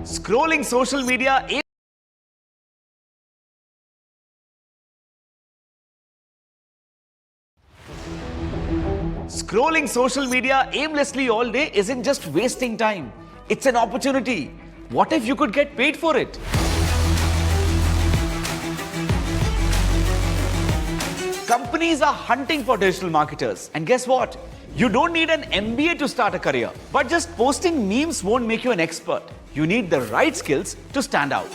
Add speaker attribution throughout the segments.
Speaker 1: Scrolling social media Scrolling social media aimlessly all day isn't just wasting time. It's an opportunity. What if you could get paid for it? Companies are hunting for digital marketers. And guess what? You don't need an MBA to start a career. But just posting memes won't make you an expert. You need the right skills to stand out.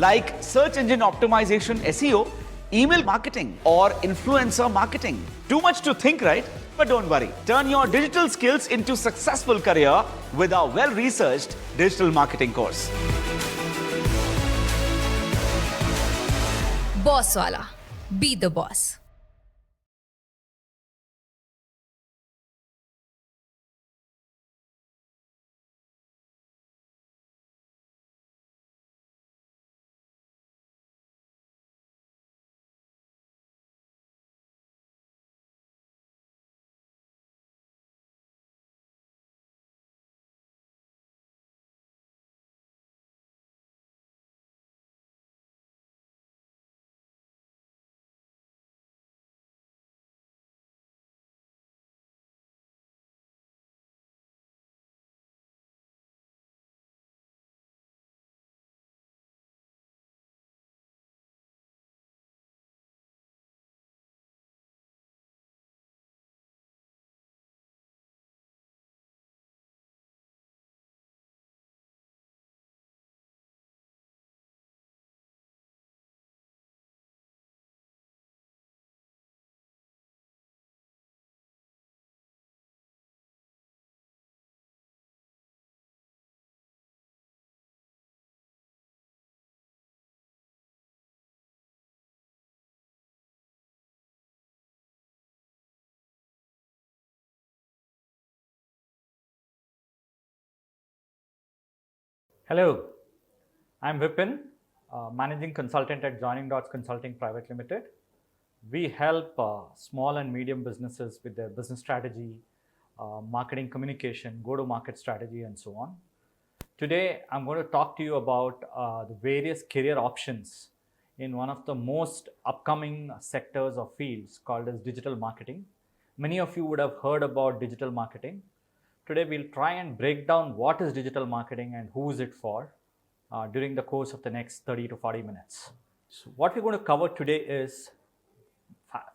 Speaker 1: Like search engine optimization SEO, email marketing, or influencer marketing. Too much to think, right? But don't worry. Turn your digital skills into successful career with our well-researched digital marketing course.
Speaker 2: Boss Wallah. Be the boss.
Speaker 3: Hello, I'm Vipin, Managing Consultant at Joining Dots Consulting Private Limited. We help small and medium businesses with their business strategy, marketing communication, go-to-market strategy, and so on. Today, I'm going to talk to you about the various career options in one of the most upcoming sectors or fields called as digital marketing. Many of you would have heard about digital marketing. Today, we'll try and break down what is digital marketing and who is it for during the course of the next 30 to 40 minutes. So what we're going to cover today is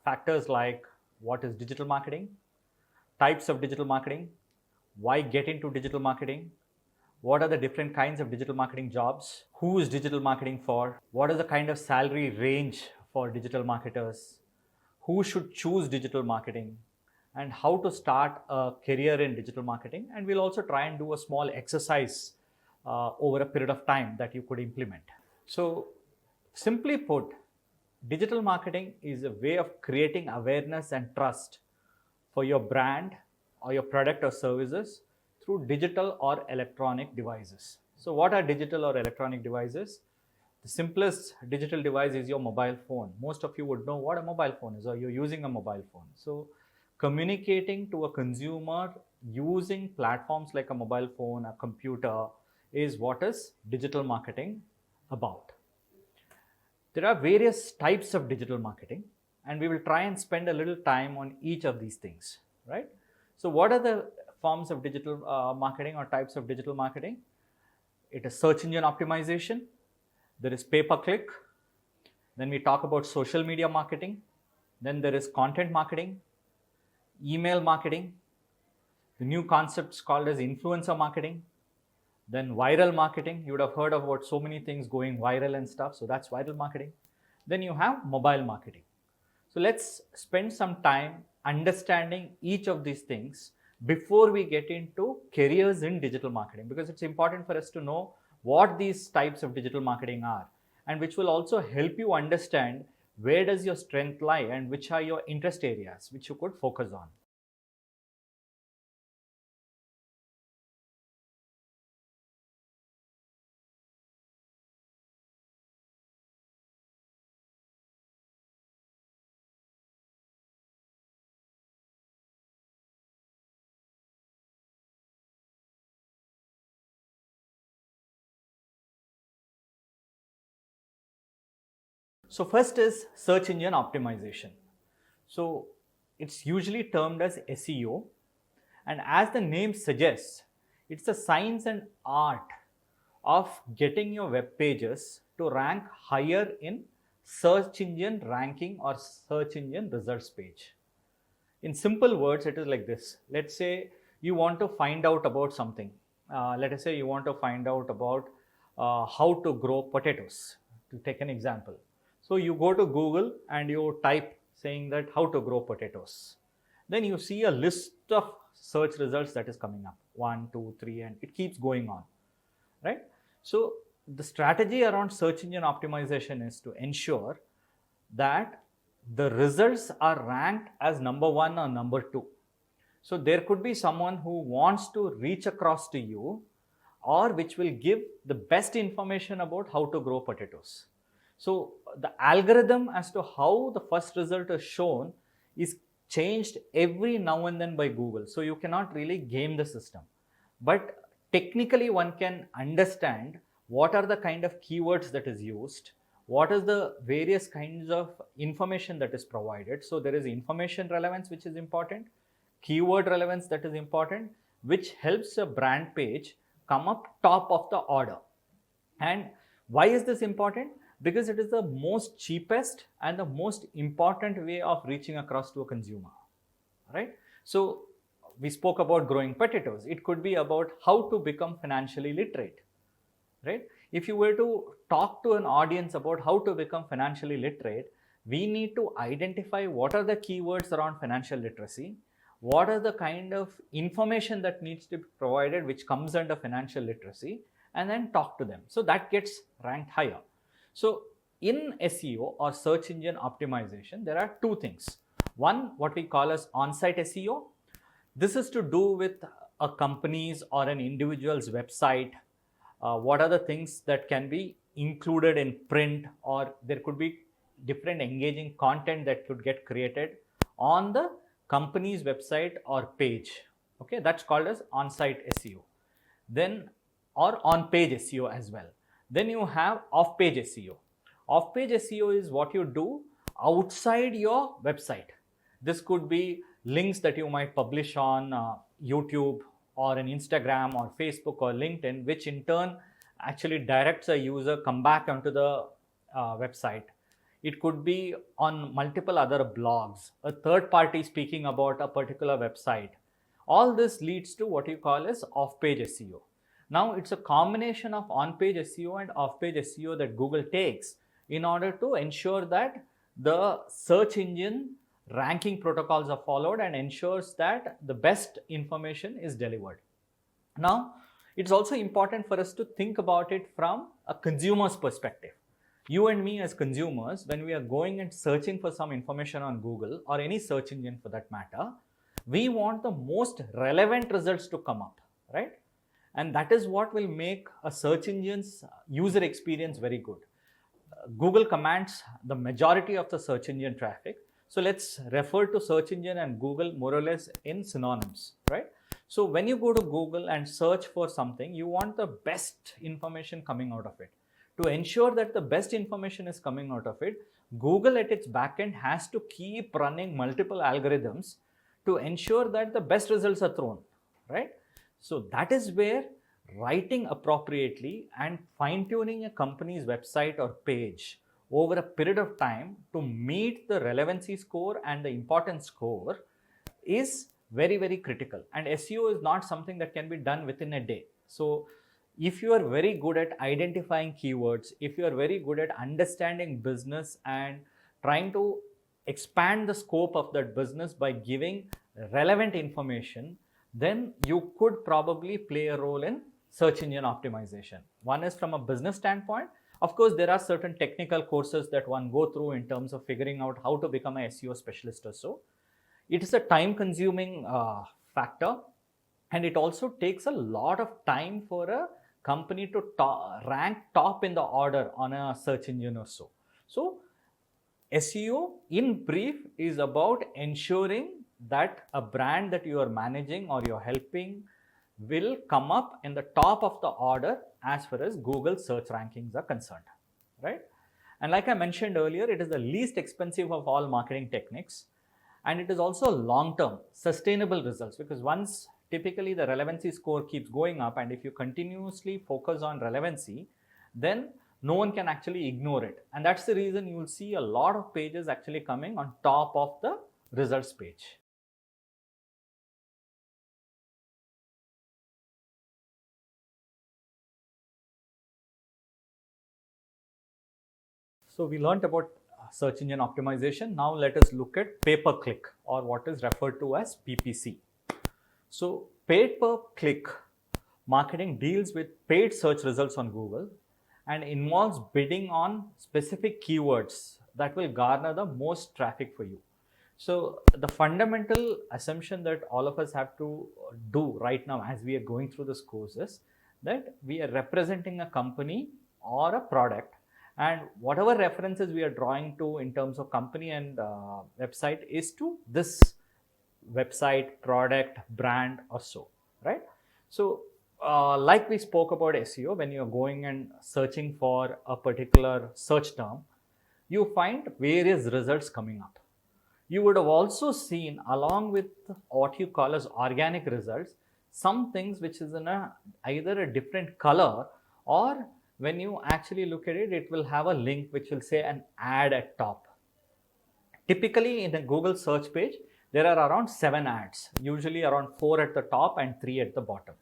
Speaker 3: factors like what is digital marketing, types of digital marketing, why get into digital marketing, what are the different kinds of digital marketing jobs, who is digital marketing for, what is the kind of salary range for digital marketers, who should choose digital marketing, and how to start a career in digital marketing. And we'll also try and do a small exercise over a period of time that you could implement. So simply put, digital marketing is a way of creating awareness and trust for your brand or your product or services through digital or electronic devices. So what are digital or electronic devices? The simplest digital device is your mobile phone. Most of you would know what a mobile phone is, or you're using a mobile phone. So communicating to a consumer using platforms like a mobile phone, a computer, is what is digital marketing about. There are various types of digital marketing, and we will try and spend a little time on each of these things, right? So what are the forms of digital marketing or types of digital marketing? It is search engine optimization, there is pay-per-click, then we talk about social media marketing, then there is content marketing, email marketing, the new concepts called as influencer marketing, then viral marketing. You would have heard about so many things going viral and stuff, so that's viral marketing. Then you have mobile marketing. So let's spend some time understanding each of these things before we get into careers in digital marketing, because it's important for us to know what these types of digital marketing are, and which will also help you understand where does your strength lie and which are your interest areas which you could focus on. So first is search engine optimization. So it's usually termed as SEO, and as the name suggests, it's the science and art of getting your web pages to rank higher in search engine ranking or search engine results page. In simple words, it is like this. Let's say you want to find out about something. Let us say you want to find out about how to grow potatoes, to take an example. So you go to Google and you type saying that how to grow potatoes. Then you see a list of search results that is coming up, 1, 2, 3, and it keeps going on, right? So the strategy around search engine optimization is to ensure that the results are ranked as number 1 or number 2. So there could be someone who wants to reach across to you, or which will give the best information about how to grow potatoes. So the algorithm as to how the first result is shown is changed every now and then by Google. So you cannot really game the system. But technically one can understand what are the kind of keywords that is used, what is the various kinds of information that is provided. So there is information relevance which is important, keyword relevance that is important, which helps a brand page come up top of the order. And why is this important? Because it is the most cheapest and the most important way of reaching across to a consumer, right? So we spoke about growing potatoes. It could be about how to become financially literate, right? If you were to talk to an audience about how to become financially literate, we need to identify what are the keywords around financial literacy, what are the kind of information that needs to be provided which comes under financial literacy, and then talk to them. So that gets ranked higher. So in SEO or search engine optimization, there are two things. One, what we call as on-site SEO. This is to do with a company's or an individual's website. What are the things that can be included in print, or there could be different engaging content that could get created on the company's website or page. Okay, that's called as on-site SEO. Then, or on-page SEO as well. Then you have off-page SEO. Off-page SEO is what you do outside your website. This could be links that you might publish on YouTube or an Instagram or Facebook or LinkedIn, which in turn actually directs a user come back onto the website. It could be on multiple other blogs, a third party speaking about a particular website. All this leads to what you call as off-page SEO. Now it's a combination of on-page SEO and off-page SEO that Google takes in order to ensure that the search engine ranking protocols are followed and ensures that the best information is delivered. Now, it's also important for us to think about it from a consumer's perspective. You and me as consumers, when we are going and searching for some information on Google or any search engine for that matter, we want the most relevant results to come up, right? And that is what will make a search engine's user experience very good. Google commands the majority of the search engine traffic. So let's refer to search engine and Google more or less in synonyms, right? So when you go to Google and search for something, you want the best information coming out of it. To ensure that the best information is coming out of it, Google at its backend has to keep running multiple algorithms to ensure that the best results are thrown, right? So that is where writing appropriately and fine-tuning a company's website or page over a period of time to meet the relevancy score and the importance score is very, very critical. And SEO is not something that can be done within a day. So if you are very good at identifying keywords, if you are very good at understanding business and trying to expand the scope of that business by giving relevant information, then you could probably play a role in search engine optimization. One is from a business standpoint. Of course, there are certain technical courses that one go through in terms of figuring out how to become a SEO specialist or so. It is a time-consuming factor, and it also takes a lot of time for a company to rank top in the order on a search engine or so. So SEO in brief is about ensuring that a brand that you are managing or you're helping will come up in the top of the order as far as Google search rankings are concerned, right? And like I mentioned earlier, it is the least expensive of all marketing techniques. And it is also long-term, sustainable results, because once typically the relevancy score keeps going up, and if you continuously focus on relevancy, then no one can actually ignore it. And that's the reason you will see a lot of pages actually coming on top of the results page. So we learned about search engine optimization. Now let us look at pay-per-click, or what is referred to as PPC. So pay-per-click marketing deals with paid search results on Google and involves bidding on specific keywords that will garner the most traffic for you. So the fundamental assumption that all of us have to do right now as we are going through this course is that we are representing a company or a product, and whatever references we are drawing to in terms of company and website is to this website, product, brand, or so, right? So like we spoke about SEO, when you're going and searching for a particular search term, you find various results coming up. You would have also seen, along with what you call as organic results, some things which is in either a different color, or when you actually look at it, it will have a link which will say an ad at top. Typically in a Google search page, there are around 7 ads, usually around 4 at the top and 3 at the bottom.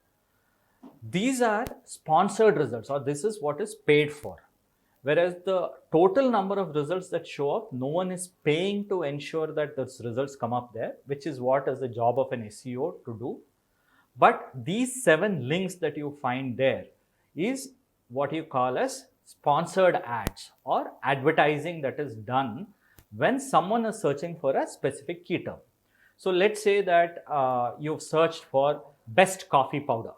Speaker 3: These are sponsored results, or this is what is paid for. Whereas the total number of results that show up, no one is paying to ensure that those results come up there, which is what is the job of an SEO to do. But these 7 links that you find there is what you call as sponsored ads, or advertising that is done when someone is searching for a specific key term. So let's say that you've searched for best coffee powder.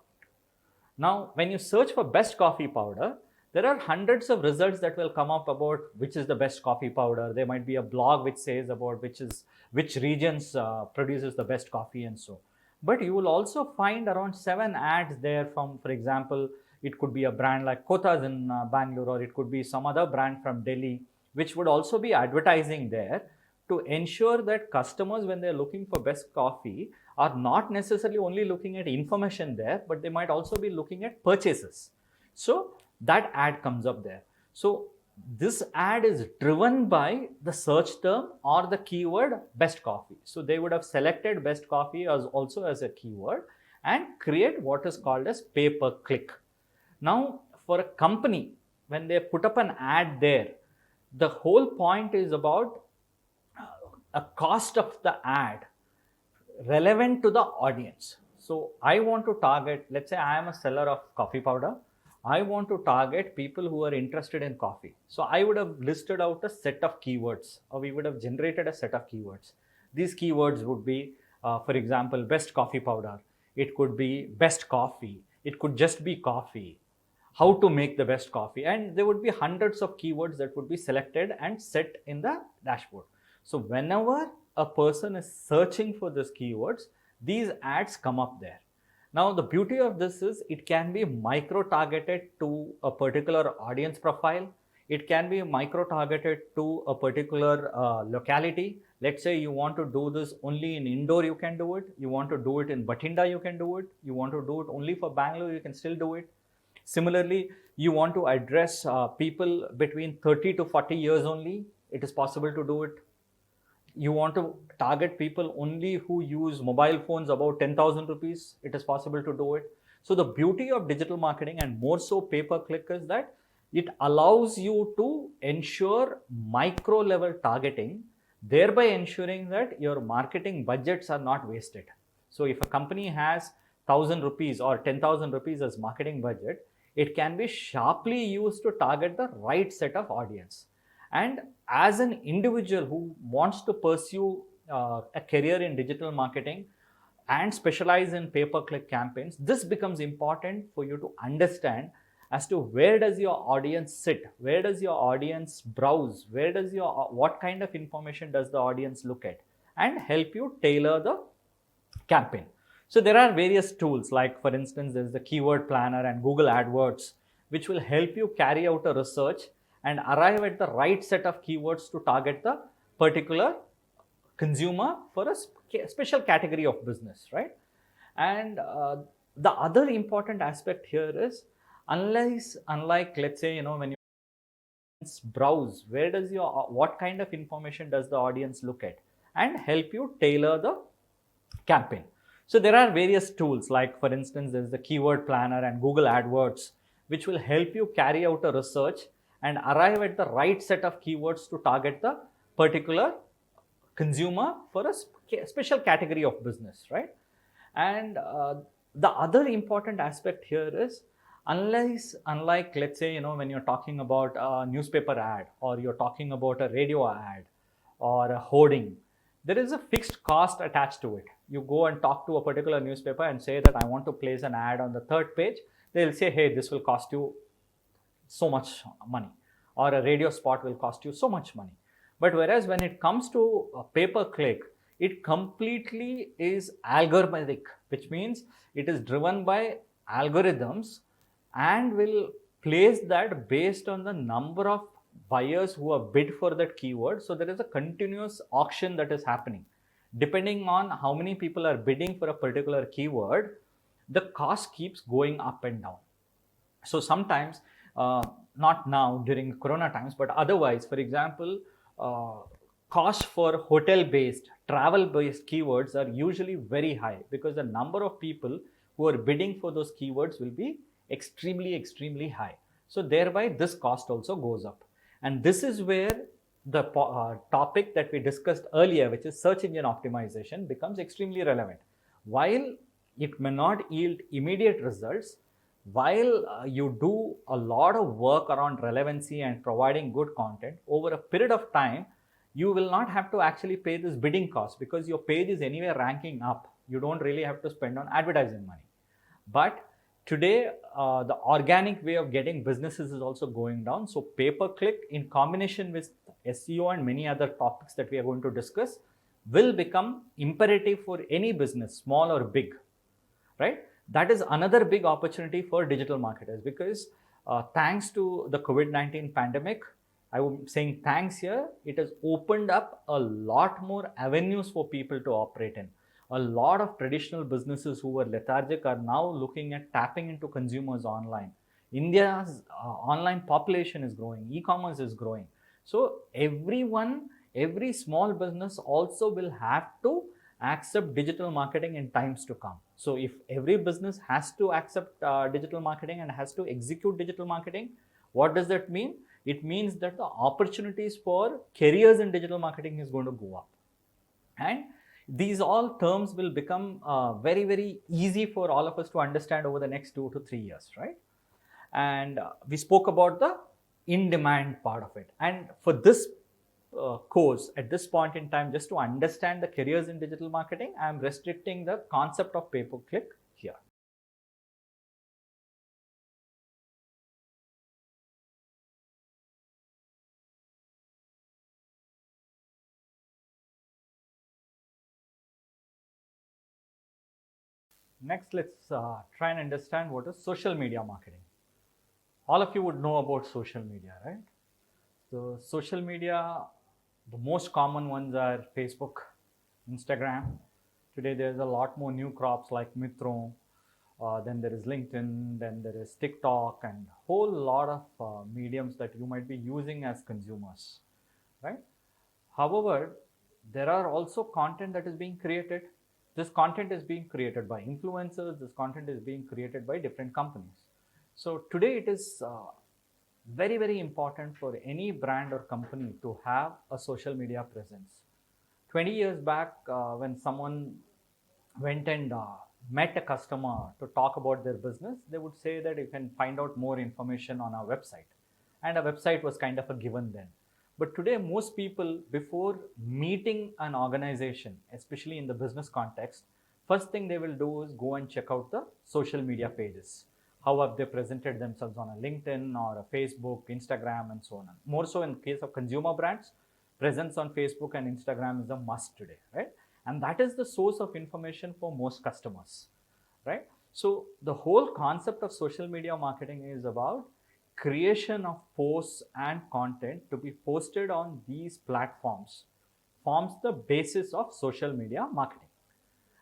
Speaker 3: Now, when you search for best coffee powder, there are hundreds of results that will come up about which is the best coffee powder. There might be a blog which says about which regions produces the best coffee and so. But you will also find around 7 ads there from, for example, it could be a brand like Kothas in Bangalore, or it could be some other brand from Delhi, which would also be advertising there to ensure that customers, when they're looking for best coffee, are not necessarily only looking at information there, but they might also be looking at purchases. So that ad comes up there. So this ad is driven by the search term or the keyword best coffee. So they would have selected best coffee as also as a keyword and create what is called as pay-per-click. Now, for a company, when they put up an ad there, the whole point is about a cost of the ad relevant to the audience. So I want to target, let's say I am a seller of coffee powder. I want to target people who are interested in coffee. So I would have listed out a set of keywords, or we would have generated a set of keywords. These keywords would be, for example, best coffee powder. It could be best coffee. It could just be coffee. How to make the best coffee. And there would be hundreds of keywords that would be selected and set in the dashboard. So whenever a person is searching for these keywords, these ads come up there. Now, the beauty of this is it can be micro-targeted to a particular audience profile. It can be micro-targeted to a particular locality. Let's say you want to do this only in Indore, you can do it. You want to do it in Bathinda, you can do it. You want to do it only for Bangalore, you can still do it. Similarly, you want to address people between 30 to 40 years only, it is possible to do it. You want to target people only who use mobile phones about 10,000 rupees, it is possible to do it. So the beauty of digital marketing, and more so pay-per-click, is that it allows you to ensure micro level targeting, thereby ensuring that your marketing budgets are not wasted. So if a company has 1,000 rupees or 10,000 rupees as marketing budget, it can be sharply used to target the right set of audience. And as an individual who wants to pursue a career in digital marketing and specialize in pay-per-click campaigns, this becomes important for you to understand as to where does your audience sit, where does your audience browse, what kind of information does the audience look at, and help you tailor the campaign. So there are various tools, like for instance, there's the keyword planner and Google AdWords, which will help you carry out a research and arrive at the right set of keywords to target the particular consumer for a special category of business, right? And the other important aspect here is, unlike let's say, when you browse, where does your what kind of information does the audience look at, and help you tailor the campaign. So there are various tools, like for instance there's the keyword planner and Google AdWords, which will help you carry out a research and arrive at the right set of keywords to target the particular consumer for a special category of business, right? And the other important aspect here is, unlike let's say, when you're talking about a newspaper ad, or you're talking about a radio ad or a hoarding, there is a fixed cost attached to it. You go and talk to a particular newspaper and say that I want to place an ad on the third page. They'll say, hey, this will cost you so much money, or a radio spot will cost you so much money. But whereas when it comes to a pay-per-click, it completely is algorithmic, which means it is driven by algorithms and will place that based on the number of buyers who have bid for that keyword. So there is a continuous auction that is happening. Depending on how many people are bidding for a particular keyword, the cost keeps going up and down. So sometimes, not now during Corona times, but otherwise, for example, cost for hotel-based, travel-based keywords are usually very high, because the number of people who are bidding for those keywords will be extremely high. So thereby this cost also goes up. And this is where the topic that we discussed earlier, which is search engine optimization, becomes extremely relevant. While it may not yield immediate results, while you do a lot of work around relevancy and providing good content, over a period of time, you will not have to actually pay this bidding cost, because your page is anyway ranking up. You don't really have to spend on advertising money. But today, the organic way of getting businesses is also going down. So pay-per-click, in combination with SEO and many other topics that we are going to discuss, will become imperative for any business, small or big, right? That is another big opportunity for digital marketers, because thanks to the COVID-19 pandemic, I am saying thanks here, it has opened up a lot more avenues for people to operate in. A lot of traditional businesses who were lethargic are now looking at tapping into consumers online. India's online population is growing, e-commerce is growing. So every small business also will have to accept digital marketing in times to come. So if every business has to accept digital marketing and has to execute digital marketing, what does that mean? It means that the opportunities for careers in digital marketing is going to go up. And these all terms will become very easy for all of us to understand over the next 2 to 3 years, right? And we spoke about the in-demand part of it. And for this course, at this point in time, just to understand the careers in digital marketing, I am restricting the concept of pay-per-click here. Next, let's try and understand what is social media marketing. All of you would know about social media, right? So social media, the most common ones are Facebook, Instagram. Today there's a lot more new crops like Mitro, then there is LinkedIn, then there is TikTok, and a whole lot of mediums that you might be using as consumers, right? However, there are also content that is being created. This content is being created by influencers. This content is being created by different companies. So today it is very important for any brand or company to have a social media presence. 20 years back, when someone went and met a customer to talk about their business, they would say that you can find out more information on our website. And a website was kind of a given then. But today, most people, before meeting an organization, especially in the business context, first thing they will do is go and check out the social media pages. How have they presented themselves on a LinkedIn or a Facebook, Instagram, and so on. More so in case of consumer brands, presence on Facebook and Instagram is a must today, right? And that is the source of information for most customers, right? So the whole concept of social media marketing is about creation of posts and content to be posted on these platforms forms the basis of social media marketing.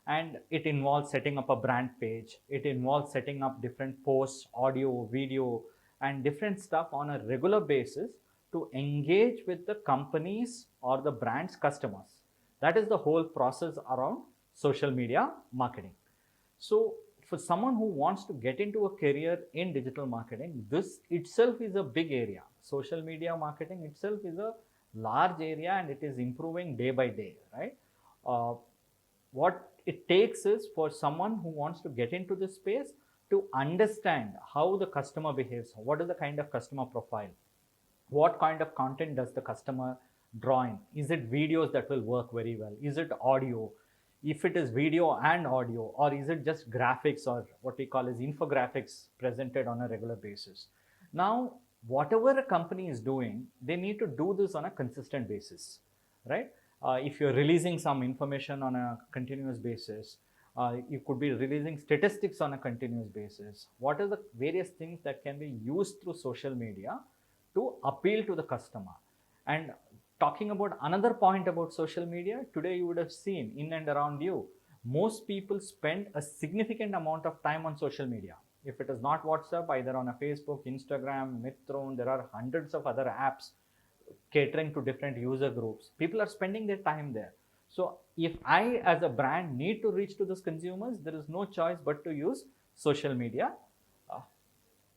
Speaker 3: And it involves setting up a brand page, it involves setting up different posts, audio, video, and different stuff on a regular basis to engage with the companies or the brand's customers. That is the whole process around social media marketing. So for someone who wants to get into a career in digital marketing, this itself is a big area. Social media marketing itself is a large area, and it is improving day by day, right? What it takes is for someone who wants to get into this space to understand how the customer behaves, what is the kind of customer profile, what kind of content does the customer draw in, is it videos that will work very well, is it audio, if it is video and audio, or is it just graphics or what we call as infographics presented on a regular basis. Now whatever a company is doing, they need to do this on a consistent basis, right? If you're releasing some information on a continuous basis, you could be releasing statistics on a continuous basis. What are the various things that can be used through social media to appeal to the customer? And talking about another point about social media, today you would have seen in and around you, most people spend a significant amount of time on social media. If it is not WhatsApp, either on a Facebook, Instagram, Mitron, there are hundreds of other apps catering to different user groups. People are spending their time there. So if I as a brand need to reach to those consumers, there is no choice but to use social media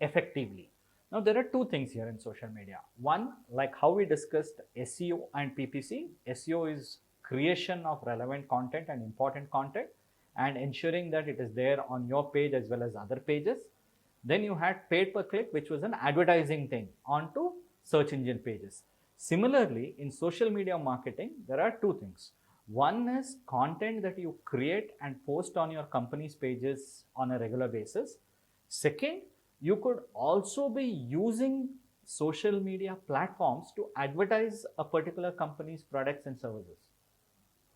Speaker 3: effectively. Now there are two things here in social media. One, like how we discussed SEO and PPC. SEO is creation of relevant content and important content and ensuring that it is there on your page as well as other pages. Then you had paid per click, which was an advertising thing onto search engine pages. Similarly, in social media marketing, there are two things. One is content that you create and post on your company's pages on a regular basis. Second, you could also be using social media platforms to advertise a particular company's products and services,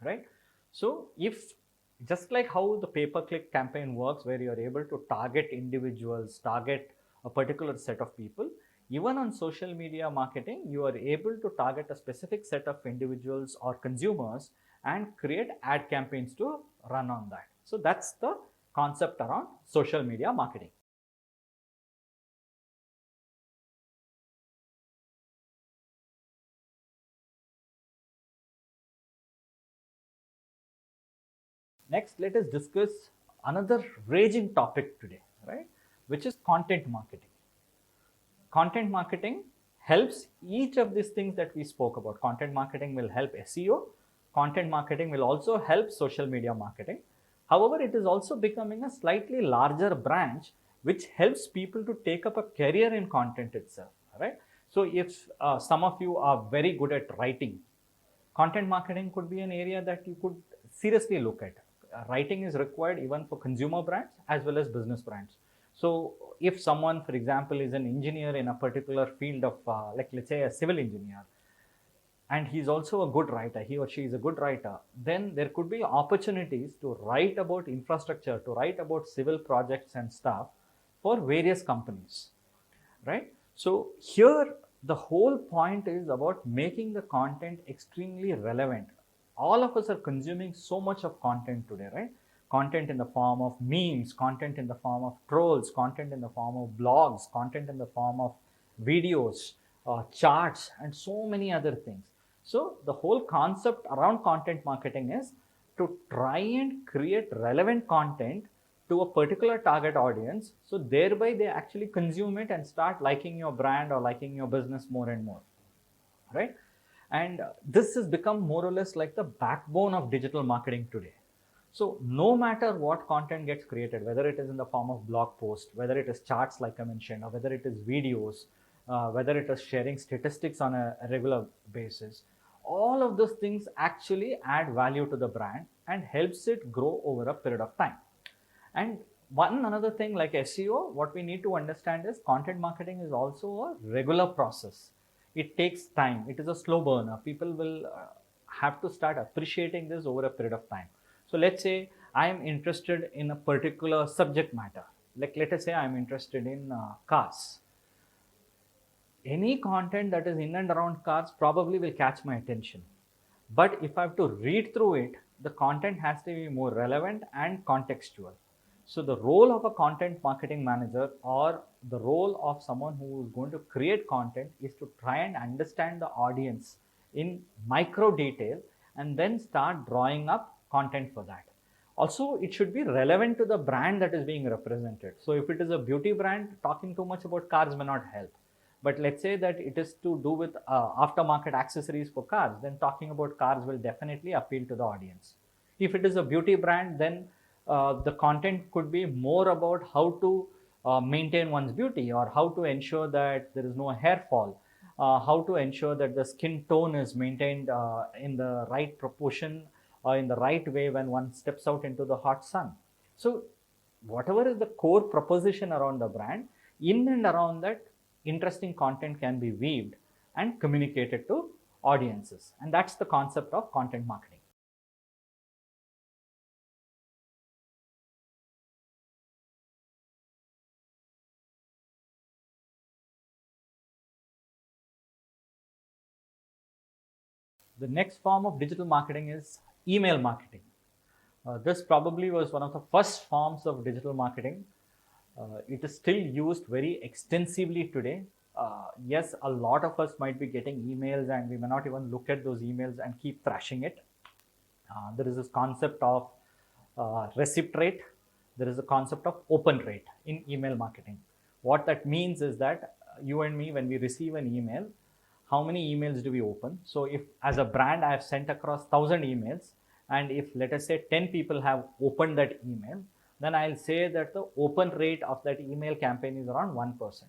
Speaker 3: right? So if just like how the pay-per-click campaign works, where you're able to target individuals, target a particular set of people, even on social media marketing, you are able to target a specific set of individuals or consumers and create ad campaigns to run on that. So that's the concept around social media marketing. Next, let us discuss another raging topic today, right? Which is content marketing. Content marketing helps each of these things that we spoke about. Content marketing will help SEO. Content marketing will also help social media marketing. However, it is also becoming a slightly larger branch which helps people to take up a career in content itself, right? So if some of you are very good at writing, content marketing could be an area that you could seriously look at. Writing is required even for consumer brands as well as business brands. So if someone, for example, is an engineer in a particular field of, like let's say a civil engineer, and he's also a good writer, he or she is a good writer, then there could be opportunities to write about infrastructure, to write about civil projects and stuff for various companies, right? So here the whole point is about making the content extremely relevant. All of us are consuming so much of content today, right? Content in the form of memes, content in the form of trolls, content in the form of blogs, content in the form of videos, charts, and so many other things. So the whole concept around content marketing is to try and create relevant content to a particular target audience, so thereby they actually consume it and start liking your brand or liking your business more and more, right? And this has become more or less like the backbone of digital marketing today. So no matter what content gets created, whether it is in the form of blog post, whether it is charts like I mentioned, or whether it is videos, whether it is sharing statistics on a regular basis, all of those things actually add value to the brand and helps it grow over a period of time. And another thing like SEO, what we need to understand is content marketing is also a regular process. It takes time. It is a slow burner. People will have to start appreciating this over a period of time. So let's say I am interested in a particular subject matter. Like let us say I am interested in cars. any content that is in and around cars probably will catch my attention. But if I have to read through it, the content has to be more relevant and contextual. So the role of a content marketing manager or the role of someone who is going to create content is to try and understand the audience in micro detail and then start drawing up content for that. Also, it should be relevant to the brand that is being represented. So if it is a beauty brand, talking too much about cars may not help. But let's say that it is to do with aftermarket accessories for cars, then talking about cars will definitely appeal to the audience. If it is a beauty brand, then the content could be more about how to maintain one's beauty or how to ensure that there is no hair fall, how to ensure that the skin tone is maintained in the right proportion or in the right way when one steps out into the hot sun. So whatever is the core proposition around the brand, in and around that, interesting content can be weaved and communicated to audiences. And that's the concept of content marketing. The next form of digital marketing is email marketing. This probably was one of the first forms of digital marketing. It is still used very extensively today. Yes, a lot of us might be getting emails and we may not even look at those emails and keep thrashing it. There is this concept of receipt rate. There is a concept of open rate in email marketing. What that means is that you and me, when we receive an email, how many emails do we open? So if as a brand I have sent across 1,000 emails, and if let us say 10 people have opened that email, then I'll say that the open rate of that email campaign is around 1%.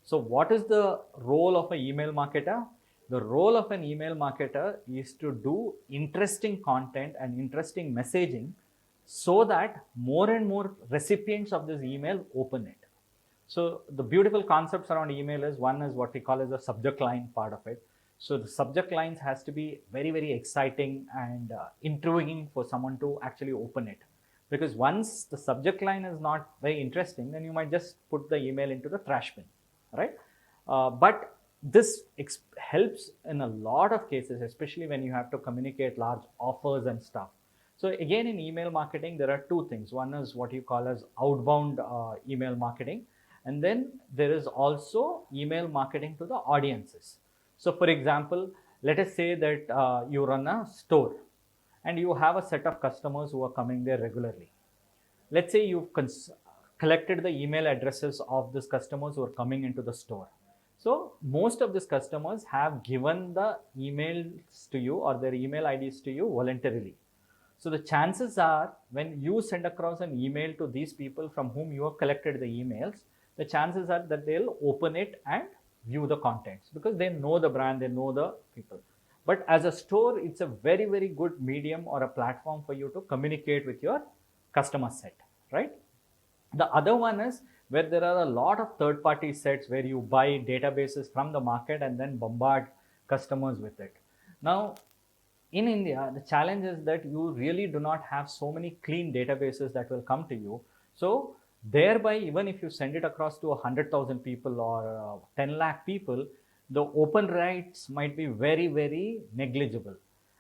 Speaker 3: So what is the role of an email marketer? The role of an email marketer is to do interesting content and interesting messaging so that more and more recipients of this email open it. So the beautiful concepts around email is, one is what we call as the subject line part of it. So the subject lines has to be very, very exciting and intriguing for someone to actually open it. Because once the subject line is not very interesting, then you might just put the email into the trash bin, right? But this helps in a lot of cases, especially when you have to communicate large offers and stuff. So again, in email marketing, there are two things. One is what you call as outbound email marketing. And then there is also email marketing to the audiences. So for example, let us say that you run a store and you have a set of customers who are coming there regularly. Let's say you've collected the email addresses of these customers who are coming into the store. So most of these customers have given the emails to you or their email IDs to you voluntarily. So the chances are when you send across an email to these people from whom you have collected the emails, the chances are that they'll open it and view the contents because they know the brand, they know the people. But as a store, it's a very, very good medium or a platform for you to communicate with your customer set, right? The other one is where there are a lot of third-party sets where you buy databases from the market and then bombard customers with it. Now, in India, the challenge is that you really do not have so many clean databases that will come to you. So thereby, even if you send it across to 100,000 people or 10 lakh people, the open rates might be very, very negligible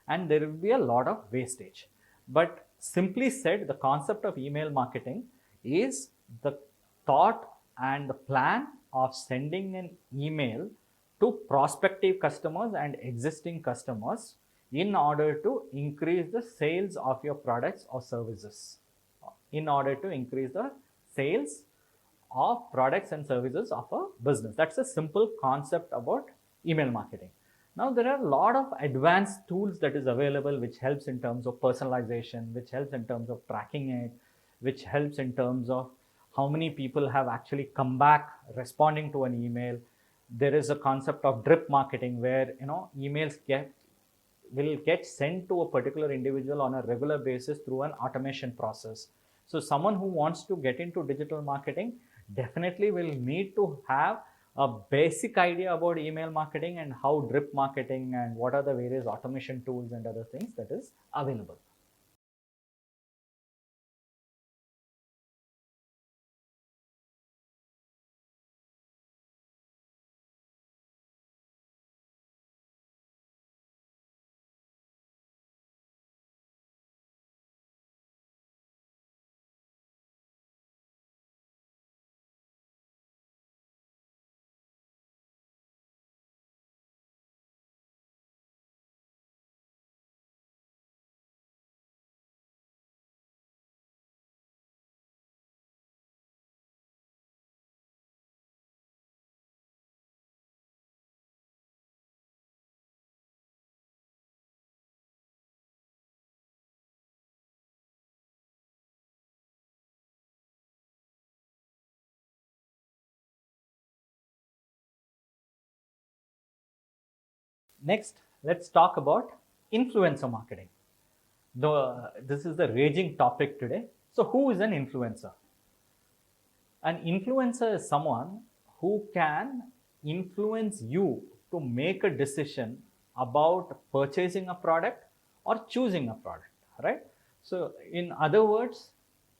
Speaker 3: and there will be a lot of wastage. But simply said, the concept of email marketing is the thought and the plan of sending an email to prospective customers and existing customers in order to increase the sales of your products or services, in order to increase the sales of products and services of a business. That's a simple concept about email marketing. Now there are a lot of advanced tools that is available which helps in terms of personalization, which helps in terms of tracking it, which helps in terms of how many people have actually come back responding to an email. There is a concept of drip marketing where emails will get sent to a particular individual on a regular basis through an automation process. So someone who wants to get into digital marketing definitely will need to have a basic idea about email marketing and how drip marketing and what are the various automation tools and other things that is available. Next, let's talk about influencer marketing. This is the raging topic today. So, who is an influencer? An influencer is someone who can influence you to make a decision about purchasing a product or choosing a product, right? So, in other words,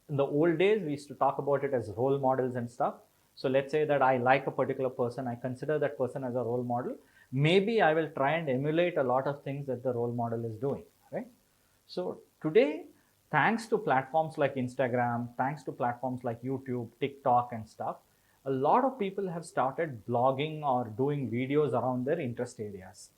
Speaker 3: in the old days, we used to talk about it as role models and stuff. So, let's say that I like a particular person, I consider that person as a role model. Maybe I will try and emulate a lot of things that the role model is doing, right? So today, thanks to platforms like Instagram, thanks to platforms like YouTube, TikTok and stuff, a lot of people have started blogging or doing videos around their interest areas.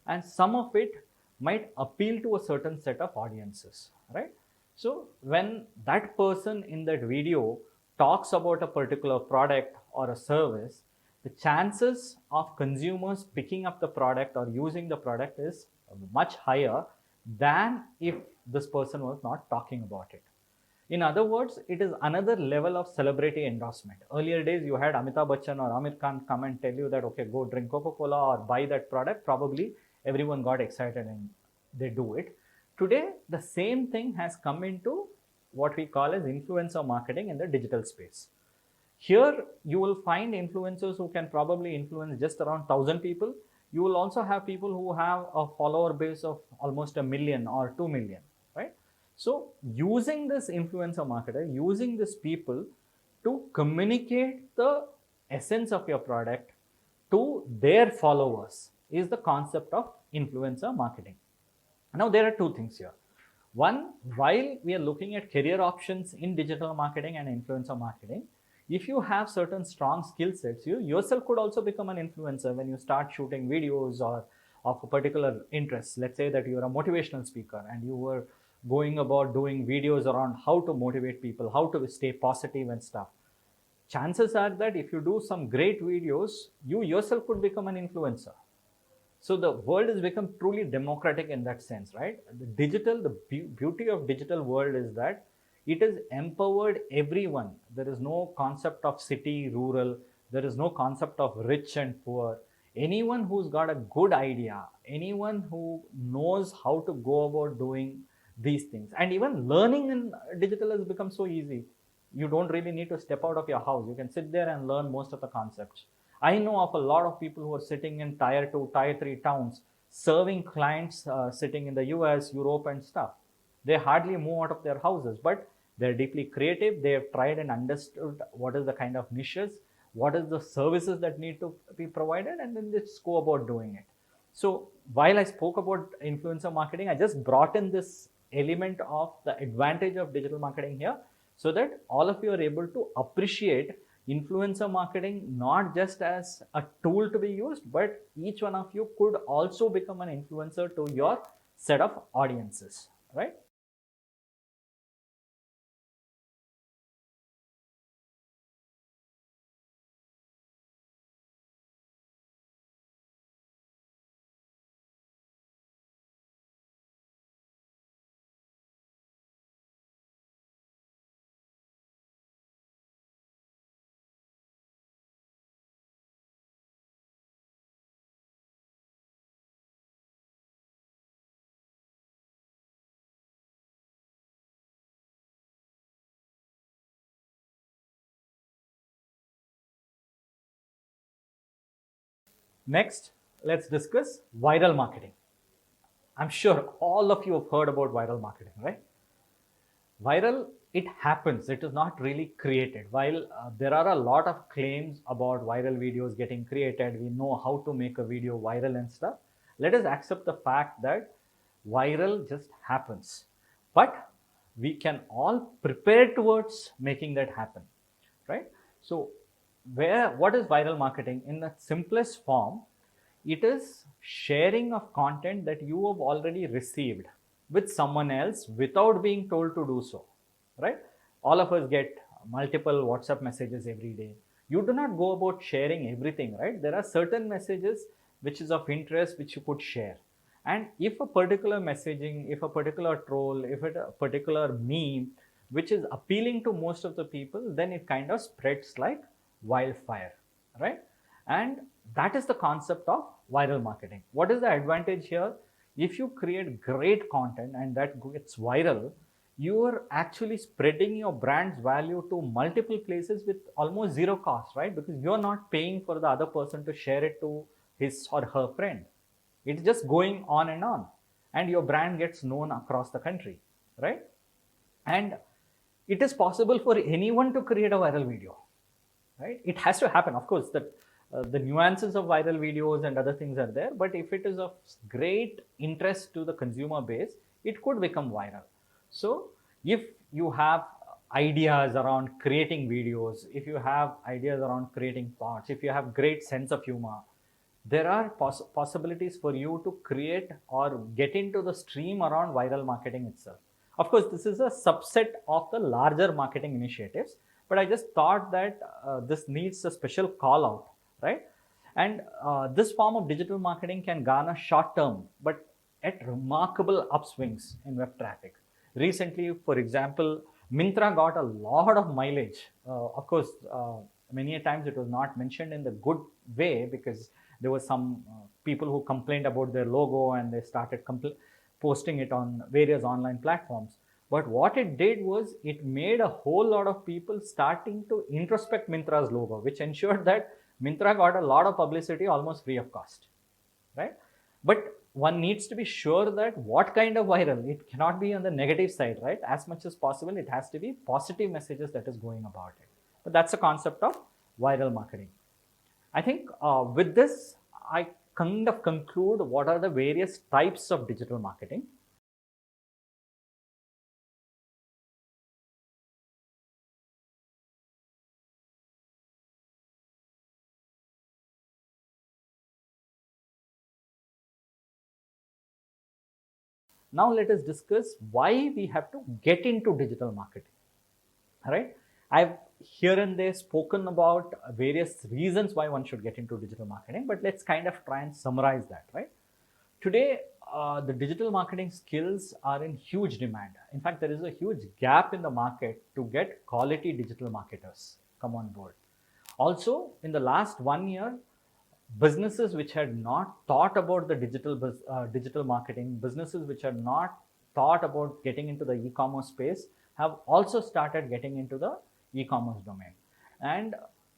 Speaker 3: And some of it might appeal to a certain set of audiences, right? So when that person in that video talks about a particular product or a service, the chances of consumers picking up the product or using the product is much higher than if this person was not talking about it. In other words, it is another level of celebrity endorsement. Earlier days, you had Amitabh Bachchan or Amir Khan come and tell you that, okay, go drink Coca-Cola or buy that product. Probably everyone got excited and they do it. Today, the same thing has come into what we call as influencer marketing in the digital space. Here, you will find influencers who can probably influence just around 1,000 people. You will also have people who have a follower base of almost 1 million or 2 million, right? So, using this influencer marketer, using these people to communicate the essence of your product to their followers is the concept of influencer marketing. Now, there are two things here. One, while we are looking at career options in digital marketing and influencer marketing, if you have certain strong skill sets, you yourself could also become an influencer when you start shooting videos or of a particular interest. Let's say that you're a motivational speaker and you were going about doing videos around how to motivate people, how to stay positive and stuff. Chances are that if you do some great videos, you yourself could become an influencer. So the world has become truly democratic in that sense, right? The beauty of digital world is that it has empowered everyone. There is no concept of city, rural. There is no concept of rich and poor. Anyone who's got a good idea, anyone who knows how to go about doing these things, and even learning in digital has become so easy. You don't really need to step out of your house. You can sit there and learn most of the concepts. I know of a lot of people who are sitting in tier 2, tier 3 towns, serving clients sitting in the US, Europe and stuff. They hardly move out of their houses, but they're deeply creative. They have tried and understood what is the kind of niches, what is the services that need to be provided, and then just go about doing it. So while I spoke about influencer marketing, I just brought in this element of the advantage of digital marketing here so that all of you are able to appreciate influencer marketing not just as a tool to be used, but each one of you could also become an influencer to your set of audiences, right? Next, let's discuss viral marketing. I'm sure all of you have heard about viral marketing, right? Viral, it happens. It is not really created. While there are a lot of claims about viral videos getting created, we know how to make a video viral and stuff. Let us accept the fact that viral just happens. But we can all prepare towards making that happen, right? So what is viral marketing? In the simplest form, it is sharing of content that you have already received with someone else without being told to do so, right? All of us get multiple WhatsApp messages every day. You do not go about sharing everything, right? There are certain messages which is of interest which you could share. And if a particular messaging, if a particular troll, if a particular meme which is appealing to most of the people, then it kind of spreads like wildfire, right? And that is the concept of viral marketing. What is the advantage here? If you create great content and that gets viral, you are actually spreading your brand's value to multiple places with almost zero cost, right? Because you're not paying for the other person to share it to his or her friend. It's just going on, and your brand gets known across the country, right? And it is possible for anyone to create a viral video, right? It has to happen. Of course, that the nuances of viral videos and other things are there, but if it is of great interest to the consumer base, it could become viral. So if you have ideas around creating videos, if you have ideas around creating thoughts, if you have great sense of humor, there are possibilities for you to create or get into the stream around viral marketing itself. Of course, this is a subset of the larger marketing initiatives, but I just thought that this needs a special call out, right? And this form of digital marketing can garner short term, but at remarkable upswings in web traffic. Recently, for example, Myntra got a lot of mileage. Of course, many a times it was not mentioned in the good way, because there were some people who complained about their logo and they started posting it on various online platforms. But what it did was it made a whole lot of people starting to introspect Myntra's logo, which ensured that Myntra got a lot of publicity almost free of cost, right? But one needs to be sure that what kind of viral, it cannot be on the negative side, right? As much as possible, it has to be positive messages that is going about it. But that's the concept of viral marketing. I think with this, I kind of conclude what are the various types of digital marketing. Now let us discuss why we have to get into digital marketing. All right. I've here and there spoken about various reasons why one should get into digital marketing, but let's kind of try and summarize that, right? Today, the digital marketing skills are in huge demand. In fact, there is a huge gap in the market to get quality digital marketers come on board. Also, in the last 1 year, businesses which had not thought about the digital marketing, businesses which had not thought about getting into the e-commerce space, have also started getting into the e-commerce domain. And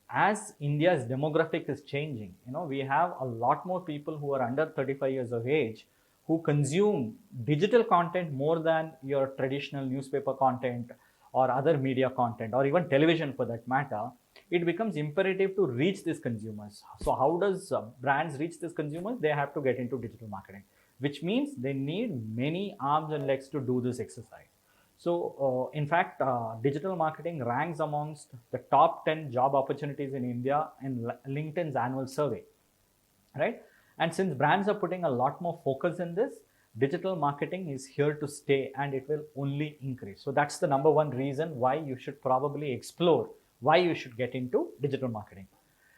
Speaker 3: as India's demographic is changing, we have a lot more people who are under 35 years of age who consume digital content more than your traditional newspaper content or other media content, or even television for that matter. It becomes imperative to reach these consumers. So how does brands reach these consumers? They have to get into digital marketing, which means they need many arms and legs to do this exercise. So in fact, digital marketing ranks amongst the top 10 job opportunities in India in LinkedIn's annual survey, right? And since brands are putting a lot more focus in this, digital marketing is here to stay and it will only increase. So that's the number one reason why you should probably explore why you should get into digital marketing.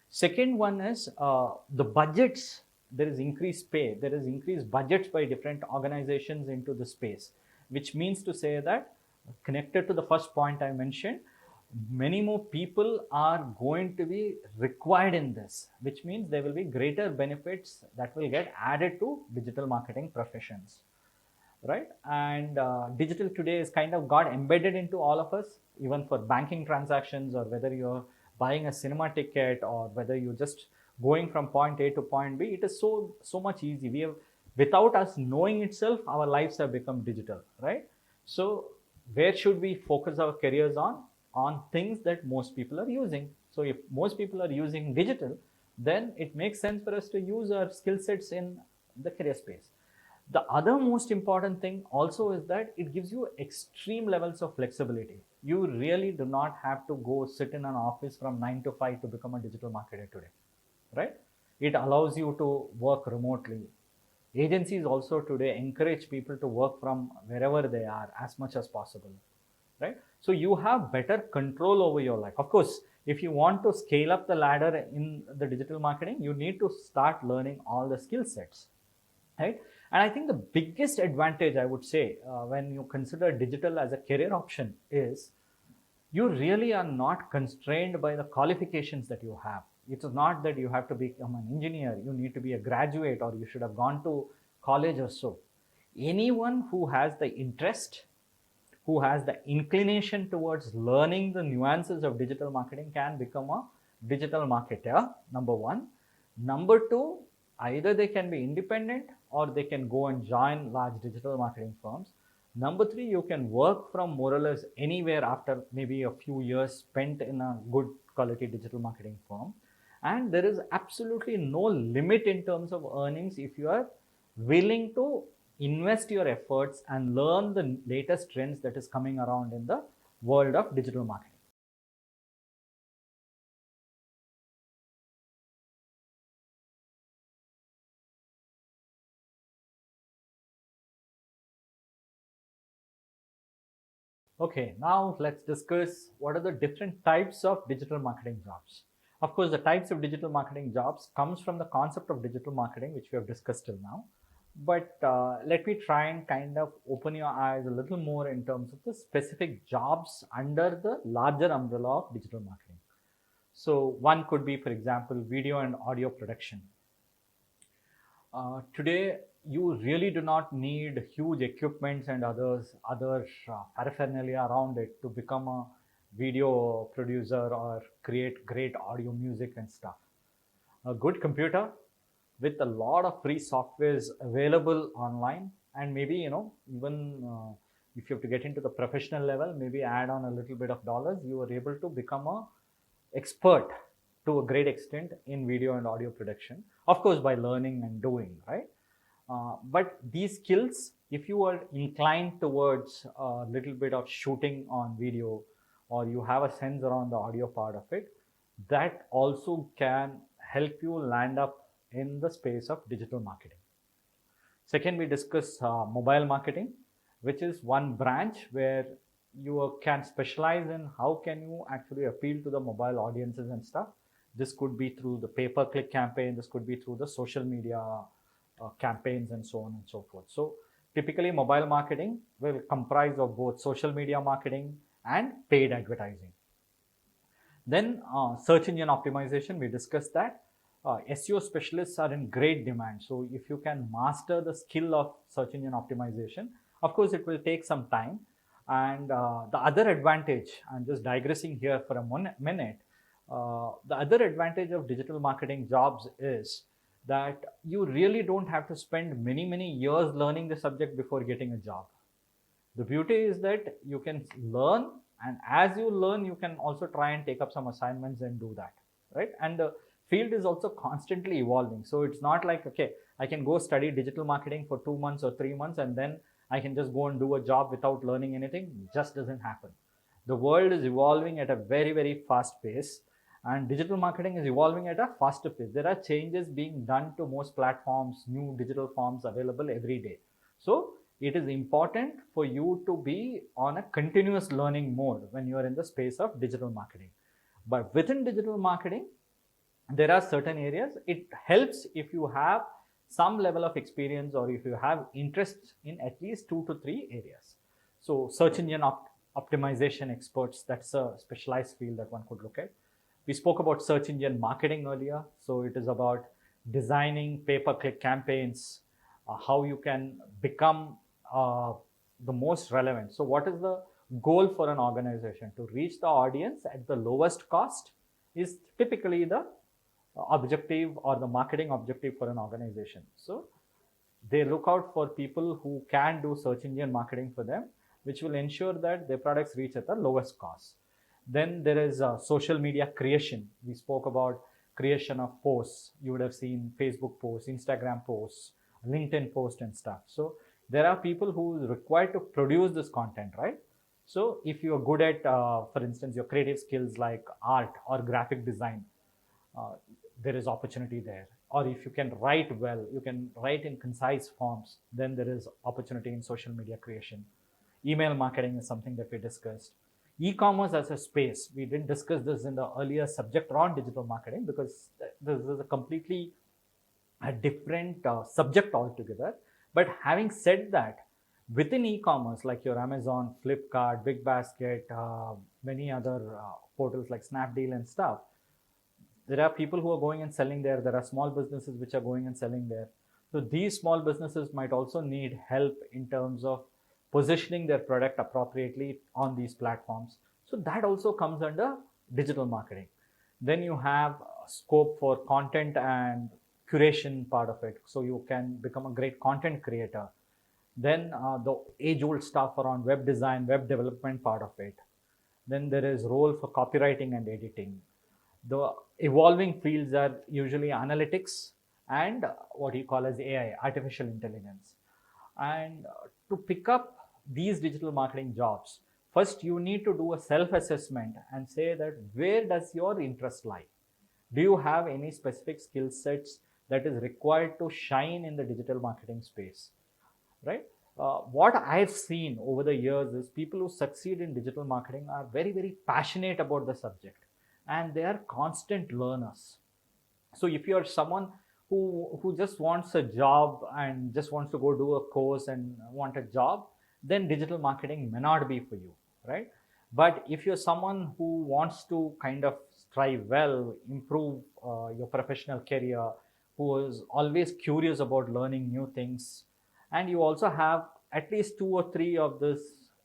Speaker 3: Second one is the budgets. There is increased pay. There is increased budgets by different organizations into the space, which means to say that, connected to the first point I mentioned, many more people are going to be required in this, which means there will be greater benefits that will get added to digital marketing professions, right? And digital today is kind of got embedded into all of us, even for banking transactions, or whether you're buying a cinema ticket, or whether you're just going from point A to point B. It is so much easy. We have, without us knowing itself, our lives have become digital, right? So where should we focus our careers on? On things that most people are using. So if most people are using digital, then it makes sense for us to use our skill sets in the career space. The other most important thing also is that it gives you extreme levels of flexibility. You really do not have to go sit in an office from 9 to 5 to become a digital marketer today, right? It allows you to work remotely. Agencies also today encourage people to work from wherever they are as much as possible, right? So you have better control over your life. Of course, if you want to scale up the ladder in the digital marketing, you need to start learning all the skill sets, right? And I think the biggest advantage, I would say, when you consider digital as a career option is you really are not constrained by the qualifications that you have. It is not that you have to become an engineer, you need to be a graduate, or you should have gone to college or so. Anyone who has the interest, who has the inclination towards learning the nuances of digital marketing can become a digital marketer, number one. Number two, either they can be independent or they can go and join large digital marketing firms. Number three, you can work from more or less anywhere after maybe a few years spent in a good quality digital marketing firm. And there is absolutely no limit in terms of earnings if you are willing to invest your efforts and learn the latest trends that is coming around in the world of digital marketing. Okay, now let's discuss what are the different types of digital marketing jobs. Of course, the types of digital marketing jobs comes from the concept of digital marketing, which we have discussed till now. But let me try and kind of open your eyes a little more in terms of the specific jobs under the larger umbrella of digital marketing. So one could be, for example, video and audio production. Today, you really do not need huge equipments and other paraphernalia around it to become a video producer or create great audio music and stuff. A good computer with a lot of free softwares available online, and maybe even if you have to get into the professional level, maybe add on a little bit of dollars, you are able to become a expert to a great extent in video and audio production, of course by learning and doing, right? But these skills, if you are inclined towards a little bit of shooting on video, or you have a sense around the audio part of it, that also can help you land up in the space of digital marketing. Second, we discuss mobile marketing, which is one branch where you can specialize in how can you actually appeal to the mobile audiences and stuff. This could be through the pay-per-click campaign, this could be through the social media campaigns and so on and so forth. So typically mobile marketing will comprise of both social media marketing and paid advertising. Then search engine optimization, we discussed that. SEO specialists are in great demand. So if you can master the skill of search engine optimization, of course it will take some time. And the other advantage, I'm just digressing here for a minute, the other advantage of digital marketing jobs is that you really don't have to spend many years learning the subject before getting a job. The beauty is that you can learn, and as you learn, you can also try and take up some assignments and do that, right? And the field is also constantly evolving. So it's not like, okay, I can go study digital marketing for 2 months or 3 months and then I can just go and do a job without learning anything. It just doesn't happen. The world is evolving at a very fast pace, and digital marketing is evolving at a faster pace. There are changes being done to most platforms, new digital forms available every day. So it is important for you to be on a continuous learning mode when you are in the space of digital marketing. But within digital marketing, there are certain areas. It helps if you have some level of experience or if you have interest in at least 2 to 3 areas. So search engine optimization experts, that's a specialized field that one could look at. We spoke about search engine marketing earlier. So it is about designing pay-per-click campaigns, how you can become the most relevant. So what is the goal for an organization? To reach the audience at the lowest cost is typically the objective or the marketing objective for an organization. So they look out for people who can do search engine marketing for them, which will ensure that their products reach at the lowest cost. Then there is social media creation. We spoke about creation of posts. You would have seen Facebook posts, Instagram posts, LinkedIn posts and stuff. So there are people who are required to produce this content, right? So if you are good at, for instance, your creative skills like art or graphic design, there is opportunity there. Or if you can write well, you can write in concise forms, then there is opportunity in social media creation. Email marketing is something that we discussed. E-commerce as a space, we didn't discuss this in the earlier subject around digital marketing because this is a completely different subject altogether. But having said that, within e-commerce like your Amazon, Flipkart, Big Basket, many other portals like Snapdeal and stuff, There are people who are going and selling there. There are small businesses which are going and selling there. So these small businesses might also need help in terms of positioning their product appropriately on these platforms. So that also comes under digital marketing. Then you have scope for content and curation part of it. So you can become a great content creator. Then the age-old stuff around web design, web development part of it. Then there is role for copywriting and editing. The evolving fields are usually analytics and what you call as AI, artificial intelligence. And to pick up these digital marketing jobs, first you need to do a self-assessment and say that where does your interest lie? Do you have any specific skill sets that is required to shine in the digital marketing space, right? What I've seen over the years is people who succeed in digital marketing are very, very passionate about the subject and they are constant learners. So if you're someone who just wants a job and just wants to go do a course and want a job, then digital marketing may not be for you, right? But if you're someone who wants to kind of strive well, improve your professional career, who is always curious about learning new things, and you also have at least 2 or 3 of these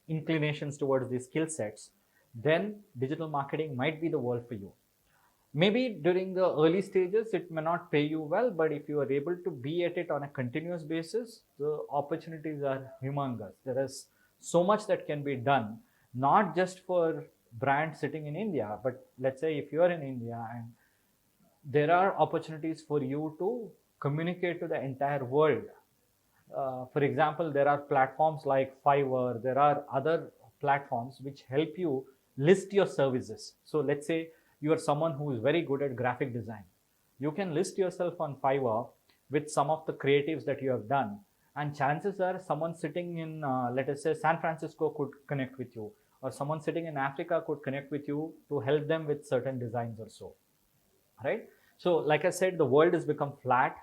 Speaker 3: inclinations towards these skill sets, then digital marketing might be the world for you. Maybe during the early stages, it may not pay you well, but if you are able to be at it on a continuous basis, the opportunities are humongous. There is so much that can be done, not just for brands sitting in India, but let's say if you are in India and there are opportunities for you to communicate to the entire world. For example, there are platforms like Fiverr, there are other platforms which help you list your services. So let's say you are someone who is very good at graphic design. You can list yourself on Fiverr with some of the creatives that you have done. And chances are someone sitting in, let us say, San Francisco could connect with you, or someone sitting in Africa could connect with you to help them with certain designs or so, right? So like I said, the world has become flat.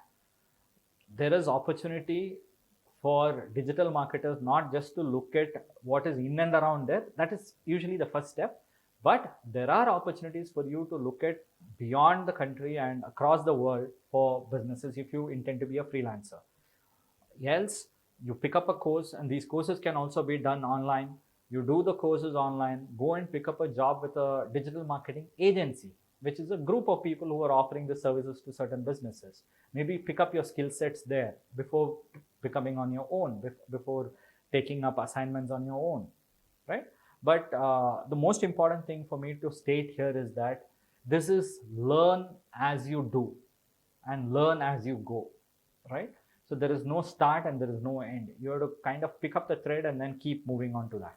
Speaker 3: There is opportunity for digital marketers not just to look at what is in and around there. That is usually the first step. But there are opportunities for you to look at beyond the country and across the world for businesses if you intend to be a freelancer. Else, you pick up a course, and these courses can also be done online. You do the courses online, go and pick up a job with a digital marketing agency, which is a group of people who are offering the services to certain businesses. Maybe pick up your skill sets there before becoming on your own, before taking up assignments on your own, right? But the most important thing for me to state here is that this is learn as you do and learn as you go, right? So there is no start and there is no end. You have to kind of pick up the thread and then keep moving on to that.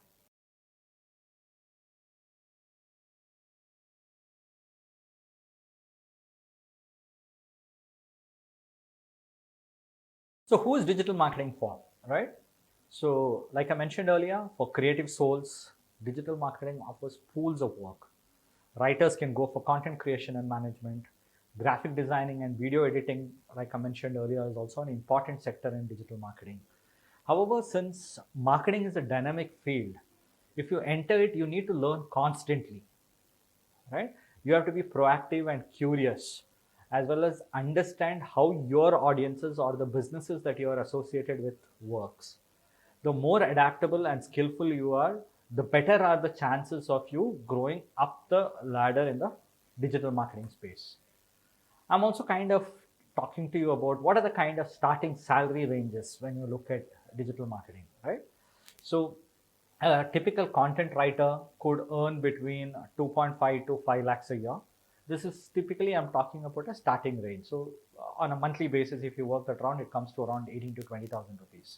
Speaker 3: So who is digital marketing for, right? So like I mentioned earlier, for creative souls, digital marketing offers pools of work. Writers can go for content creation and management. Graphic designing and video editing, like I mentioned earlier, is also an important sector in digital marketing. However, since marketing is a dynamic field, if you enter it, you need to learn constantly, right? You have to be proactive and curious, as well as understand how your audiences or the businesses that you are associated with works. The more adaptable and skillful you are, the better are the chances of you growing up the ladder in the digital marketing space. I'm also kind of talking to you about what are the kind of starting salary ranges when you look at digital marketing, right? So a typical content writer could earn between 2.5 to 5 lakhs a year. This is typically, I'm talking about a starting range. So on a monthly basis, if you work that around, it comes to around 18 to 20,000 rupees.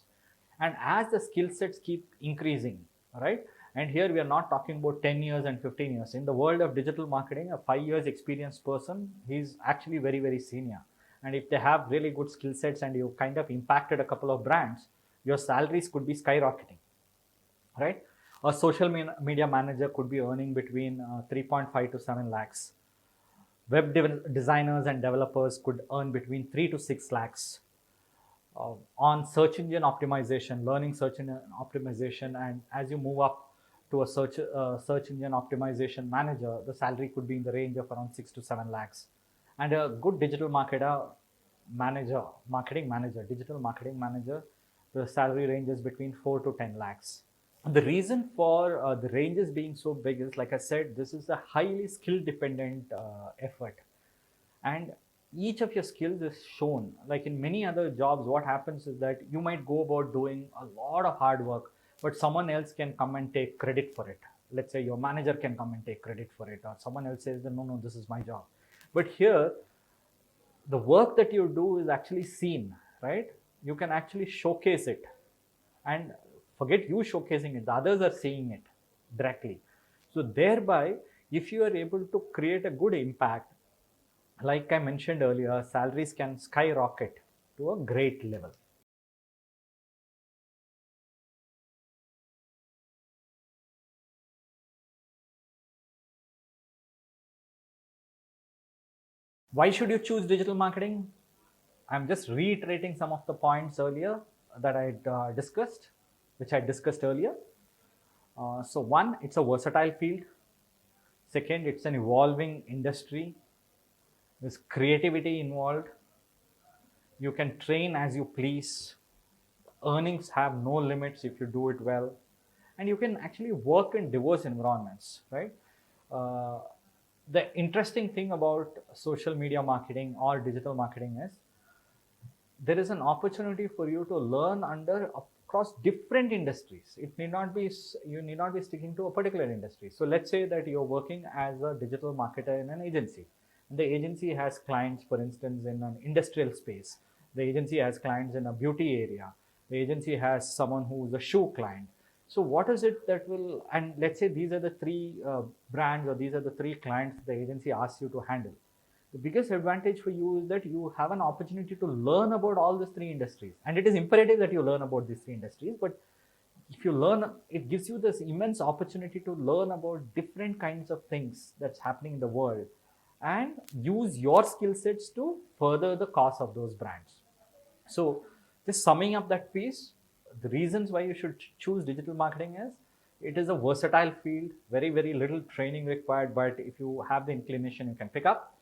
Speaker 3: And as the skill sets keep increasing, right? And here we are not talking about 10 years and 15 years. In the world of digital marketing, a 5 years experienced person, he's actually very, very senior. And if they have really good skill sets and you kind of impacted a couple of brands, your salaries could be skyrocketing, right? A social media manager could be earning between 3.5 to 7 lakhs. Web designers and developers could earn between 3 to 6 lakhs. On search engine optimization, learning search engine optimization, and as you move up to a search engine optimization manager, the salary could be in the range of around 6 to 7 lakhs. And a good digital marketing manager, digital marketing manager, the salary ranges between 4 to 10 lakhs. The reason for the ranges being so big is, like I said, this is a highly skill dependent effort, and each of your skills is shown. Like in many other jobs, what happens is that you might go about doing a lot of hard work, but someone else can come and take credit for it. Let's say your manager can come and take credit for it, or someone else says that no, this is my job. But here, the work that you do is actually seen, right? You can actually showcase it, and forget you showcasing it, the others are seeing it directly. So thereby, if you are able to create a good impact, like I mentioned earlier, salaries can skyrocket to a great level. Why should you choose digital marketing? I'm just reiterating some of the points earlier that I discussed, which I discussed earlier. So one, it's a versatile field. Second, it's an evolving industry. There's creativity involved. You can train as you please. Earnings have no limits if you do it well. And you can actually work in diverse environments, right? The interesting thing about social media marketing or digital marketing is there is an opportunity for you to learn across different industries. You need not be sticking to a particular industry. So let's say that you're working as a digital marketer in an agency. And the agency has clients, for instance, in an industrial space. The agency has clients in a beauty area. The agency has someone who's a shoe client. So what is it that will, and let's say these are the three brands, or these are the three clients the agency asks you to handle. The biggest advantage for you is that you have an opportunity to learn about all these three industries. And it is imperative that you learn about these three industries. But if you learn, it gives you this immense opportunity to learn about different kinds of things that's happening in the world and use your skill sets to further the cause of those brands. So just summing up that piece, the reasons why you should choose digital marketing is it is a versatile field, very, very little training required, but if you have the inclination, you can pick up.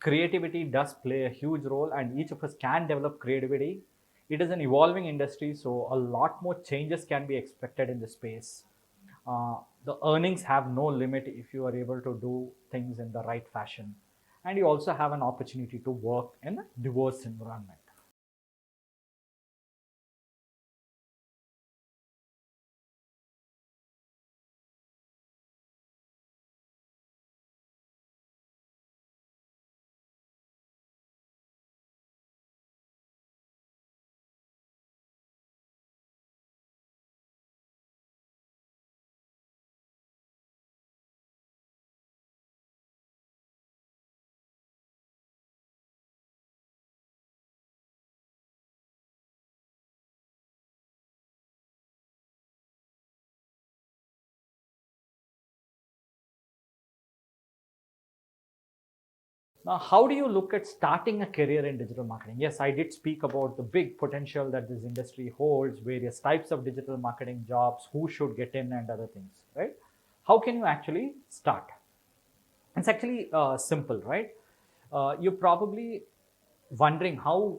Speaker 3: Creativity does play a huge role, and each of us can develop creativity. It is an evolving industry, so a lot more changes can be expected in the space. The earnings have no limit if you are able to do things in the right fashion. And you also have an opportunity to work in a diverse environment. Now, how do you look at starting a career in digital marketing? Yes, I did speak about the big potential that this industry holds, various types of digital marketing jobs, who should get in, and other things, right? How can you actually start? It's actually simple, right? You're probably wondering how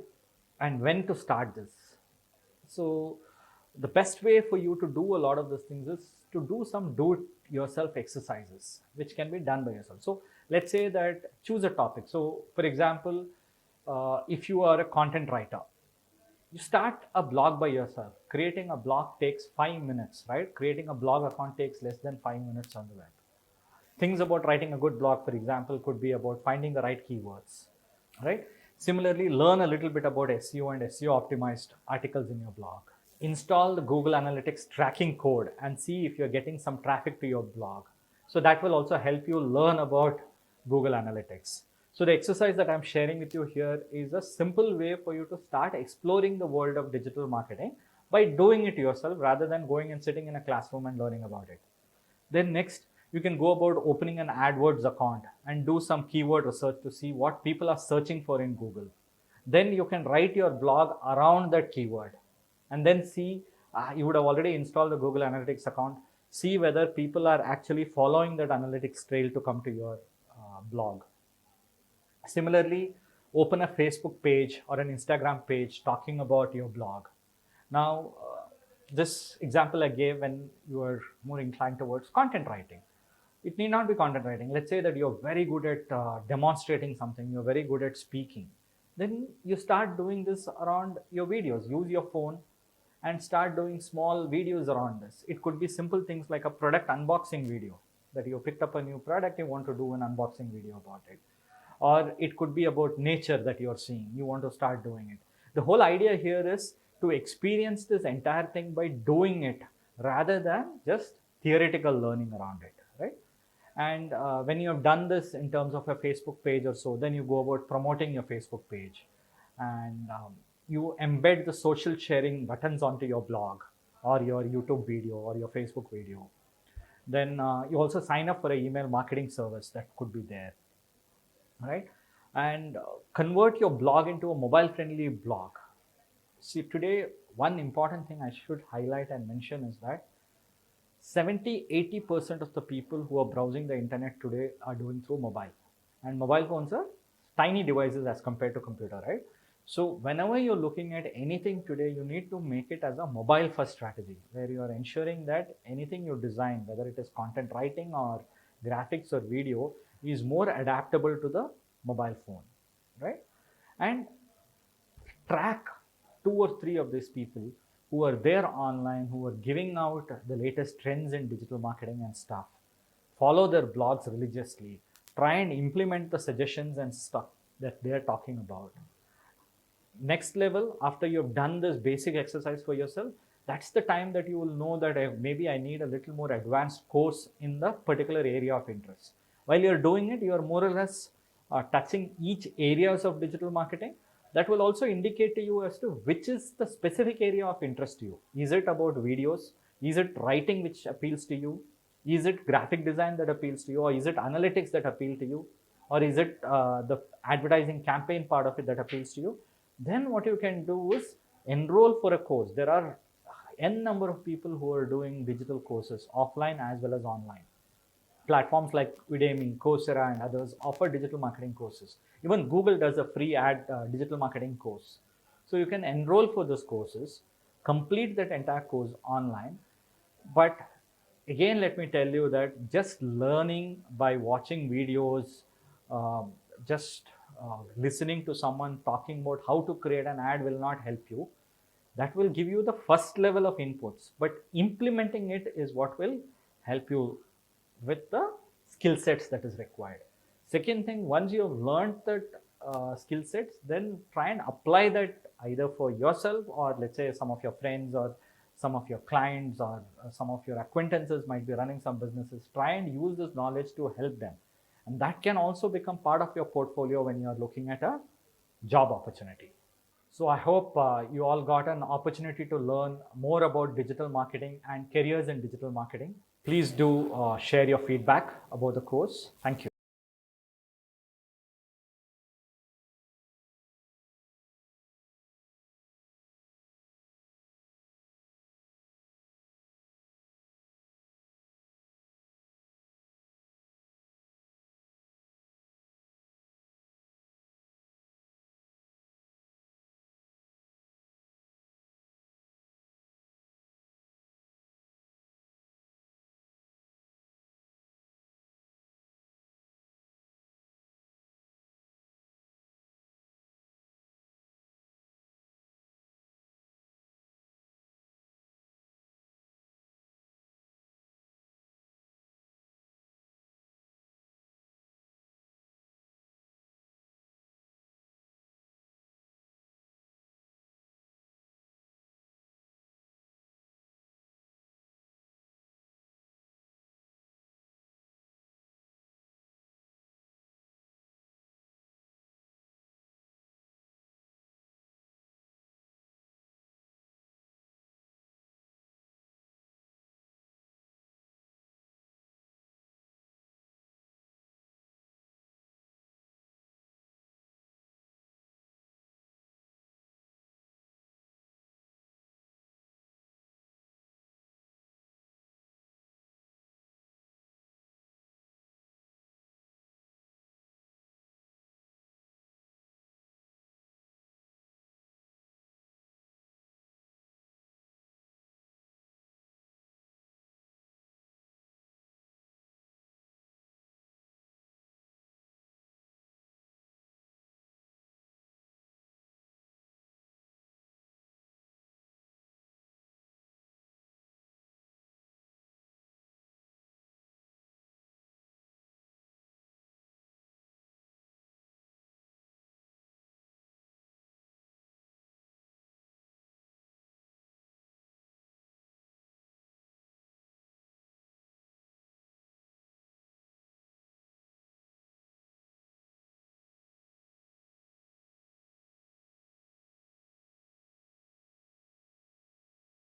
Speaker 3: and when to start this. So the best way for you to do a lot of these things is to do some do-it-yourself exercises, which can be done by yourself. So let's say that choose a topic. So for example, if you are a content writer, you start a blog by yourself. Creating a blog takes 5 minutes, right? Creating a blog account takes less than 5 minutes on the web. Things about writing a good blog, for example, could be about finding the right keywords, right? Similarly, learn a little bit about SEO and SEO optimized articles in your blog. Install the Google Analytics tracking code and see if you're getting some traffic to your blog. So that will also help you learn about Google Analytics. So the exercise that I'm sharing with you here is a simple way for you to start exploring the world of digital marketing by doing it yourself rather than going and sitting in a classroom and learning about it. Then next, you can go about opening an AdWords account and do some keyword research to see what people are searching for in Google. Then you can write your blog around that keyword and then see, you would have already installed the Google Analytics account, see whether people are actually following that analytics trail to come to your blog. Similarly, open a Facebook page or an Instagram page talking about your blog. Now, this example I gave when you are more inclined towards content writing. It need not be content writing. Let's say that you're very good at demonstrating something, you're very good at speaking. Then you start doing this around your videos. Use your phone and start doing small videos around this. It could be simple things like a product unboxing video, that you picked up a new product, you want to do an unboxing video about it. Or it could be about nature that you're seeing, you want to start doing it. The whole idea here is to experience this entire thing by doing it rather than just theoretical learning around it, right? And when you have done this in terms of a Facebook page or so, then you go about promoting your Facebook page, and you embed the social sharing buttons onto your blog or your YouTube video or your Facebook video. Then you also sign up for an email marketing service that could be there, right? And convert your blog into a mobile friendly blog. See, today, one important thing I should highlight and mention is that 70-80% of the people who are browsing the internet today are doing through mobile. And mobile phones are tiny devices as compared to computer, right? So whenever you're looking at anything today, you need to make it as a mobile first strategy, where you are ensuring that anything you design, whether it is content writing or graphics or video, is more adaptable to the mobile phone, right? And track 2 or 3 of these people who are there online, who are giving out the latest trends in digital marketing and stuff. Follow their blogs religiously. Try and implement the suggestions and stuff that they are talking about. Next level, after you've done this basic exercise for yourself, that's the time that you will know that maybe I need a little more advanced course in the particular area of interest. While you're doing it, you are more or less touching each areas of digital marketing. That will also indicate to you as to which is the specific area of interest to you. Is it about videos? Is it writing which appeals to you? Is it graphic design that appeals to you? Or is it analytics that appeal to you? Or is it the advertising campaign part of it that appeals to you? Then what you can do is enroll for a course. There are n number of people who are doing digital courses, offline as well as online. Platforms like Udemy, Coursera, and others offer digital marketing courses. Even Google does a free digital marketing course. So you can enroll for those courses, complete that entire course online. But again, let me tell you that just learning by watching videos, listening to someone talking about how to create an ad will not help you. That will give you the first level of inputs, but implementing it is what will help you with the skill sets that is required. Second thing, once you have learned that skill sets, then try and apply that either for yourself or let's say some of your friends or some of your clients or some of your acquaintances might be running some businesses. Try and use this knowledge to help them. And that can also become part of your portfolio when you are looking at a job opportunity. So I hope you all got an opportunity to learn more about digital marketing and careers in digital marketing. Please do share your feedback about the course. Thank you.